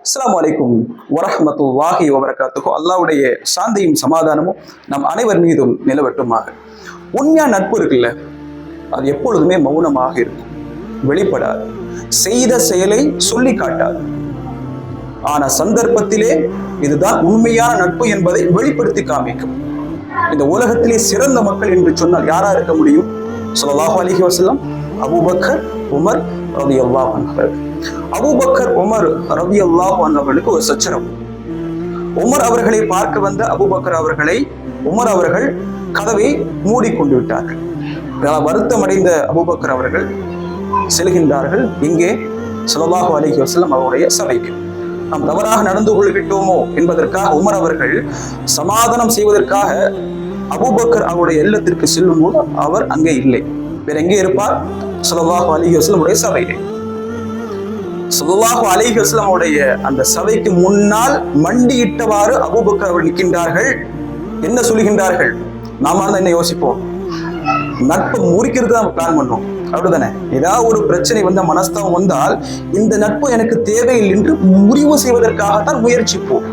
அஸ்ஸலாமு அலைக்கும் வரஹ்மத்துல்லாஹி வபரகாத்துஹு. அல்லாஹ்வுடைய சாந்தியும் சமாதானமும் நம் அனைவர் மீதும் நிலவட்டுமாக. உண்மையான நட்பு இருக்குல்ல, அது எப்பொழுதுமே மௌனமாக இருக்கும், வெளிப்படாது, செய்த செயலை சொல்லி காட்டாது. ஆனா சந்தர்ப்பத்திலே இதுதான் உண்மையான நட்பு என்பதை வெளிப்படுத்தி காமிக்கும். இந்த உலகத்திலே சிறந்த மக்கள் என்று சொன்னால் யாரா இருக்க முடியும்? ஸல்லல்லாஹு அலைஹி வஸல்லம், அபூபக்கர், உமர் ரலியல்லாஹு அன்ஹு. அபூபக்கர், உமர் ரலியல்லாஹு அன்ஹுவுக்கு ஒரு சச்சரவு. உமர் அவர்களை பார்க்க வந்த அபூபக்கர் அவர்களை உமர் அவர்கள் கதவை மூடிக்கொண்டு விட்டார்கள். வருத்தம் அடைந்த அபூபக்கர் அவர்கள் செல்கின்றார்கள் இங்கே ஸல்லல்லாஹு அலைஹி வஸல்லம் அவருடைய சபைக்கு. நாம் தவறாக நடந்து கொள்கிட்டோமோ என்பதற்காக உமர் அவர்கள் சமாதானம் செய்வதற்காக அபூபக்கர் அவருடைய இல்லத்திற்கு செல்லும் போது அவர் அங்கே இல்லை. வேற எங்கே இருப்பார்? ஸல்லல்லாஹு அலைஹி வஸல்லம் உடைய சபையிலே. ஸல்லல்லாஹு அலைஹி வஸல்லம் உடைய அந்த சபைக்கு முன்னால் மண்டியிட்டவாறு அபூபக்கர் அவர்கள் நிற்கின்றார்கள். என்ன சொல்லுகின்றார்கள்? நாம என்ன யோசிப்போம்? நட்பை முறிக்கிறது தான் பிளான் பண்ணோம், அப்படிதானே? ஏதாவது ஒரு பிரச்சனை வந்த மனஸ்தாபம் வந்தால் இந்த நட்பு எனக்கு தேவையில்லை என்று முடிவு செய்வதற்காகத்தான் முயற்சிப்போம்.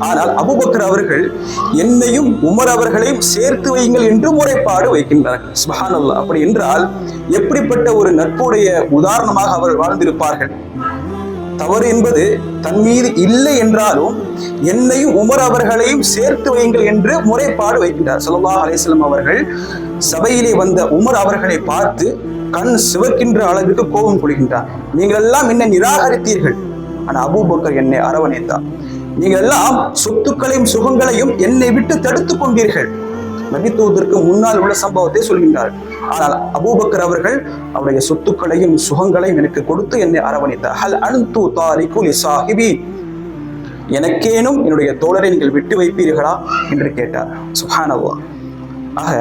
ஆனால் அபூபக்கர் அவர்கள் என்னையும் உமர் அவர்களையும் சேர்த்து வையுங்கள் என்று முறைப்பாடு வைக்கின்றார்கள். சுப்ஹானல்லாஹ். அப்படி என்றால் எப்படிப்பட்ட ஒரு நட்புடைய உதாரணமாக அவர் வாழ்ந்திருப்பார்கள்? தவறு என்பது தன் மீது இல்லை என்றாலும் என்னையும் உமர் அவர்களையும் சேர்த்து வையுங்கள் என்று முறைப்பாடு வைக்கின்றார். ஸல்லல்லாஹு அலைஹி வஸல்லம் அவர்கள் சபையிலே வந்த உமர் அவர்களை பார்த்து கண் சிவக்கின்ற அளவிற்கு கோபம் கொள்கின்றார். நீங்கள் எல்லாம் என்னை நிராகரித்தீர்கள், ஆனா அபூபக்கர் என்னை அரவணைத்தார். நீங்கள் எல்லாம் சொத்துக்களையும் சுகங்களையும் என்னை விட்டு தடுத்து கொண்டீர்கள். நபித்துவதற்கு முன்னால் உள்ள சம்பவத்தை சொல்கின்றார். ஆனால் அபூபக்கர் அவர்கள் அவருடைய சொத்துக்களையும் சுகங்களையும் எனக்கு கொடுத்து என்னை அரவணைத்தார். ஹல் அன்து தாரிகு லிசாஹிபி, எனக்கேனும் என்னுடைய தோழரை நீங்கள் விட்டு வைப்பீர்களா என்று கேட்டார். சுப்ஹானல்லாஹ். ஆக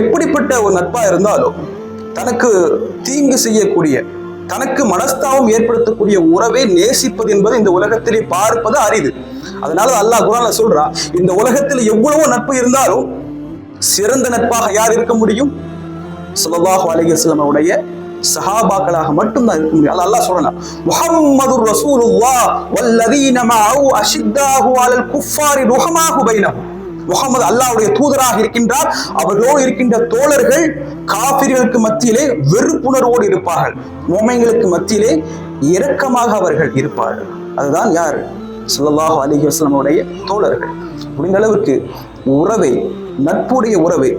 எப்படிப்பட்ட ஒரு நட்பா இருந்தாலும் தனக்கு தீங்கு செய்யக்கூடிய, தனக்கு மனஸ்தாபம் ஏற்படுத்தக்கூடிய உறவை நேசிப்பது என்பது இந்த உலகத்திலே பார்ப்பது அரிது. அதனால அல்லாஹ் குர்ஆன்ல சொல்றான், இந்த உலகத்தில் எவ்வளவோ நட்பு இருந்தாலும் சிறந்த நட்பாக யார் இருக்க முடியும்? ஸல்லல்லாஹு அலைஹி வஸல்லம் உடைய சஹாபாக்களாக மட்டும்தான் இருக்க முடியும். அல்லாஹ் சொல்றான், முஹம்மதுர் ரசூலுல்லாஹ் வல்லதீன மஅஹு அஷித்தாஹு அலல் குஃபாரி ருஹமாஹு பைனஹும். முகமது அல்லாஹ்வுடைய தூதராக இருக்கின்றார். அவர்களோடு இருக்கின்ற தோழர்கள் காபிர்களுக்கு மத்தியிலே வெறுப்புணர்வோடு இருப்பார்கள், முஃமின்களுக்கு மத்தியிலே இரக்கமாக அவர்கள் இருப்பார்கள். அதுதான் யார்? ஸல்லல்லாஹு அலைஹி வஸல்லம் உடைய தோழர்கள். முடிந்த அளவுக்கு உறவை, நட்புடைய உறவை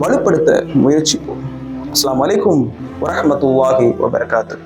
வலுப்படுத்த முயற்சிப்போம். அஸ்ஸலாமு அலைக்கும் வரஹ்மத்துல்லாஹி வபரகாத்துஹு.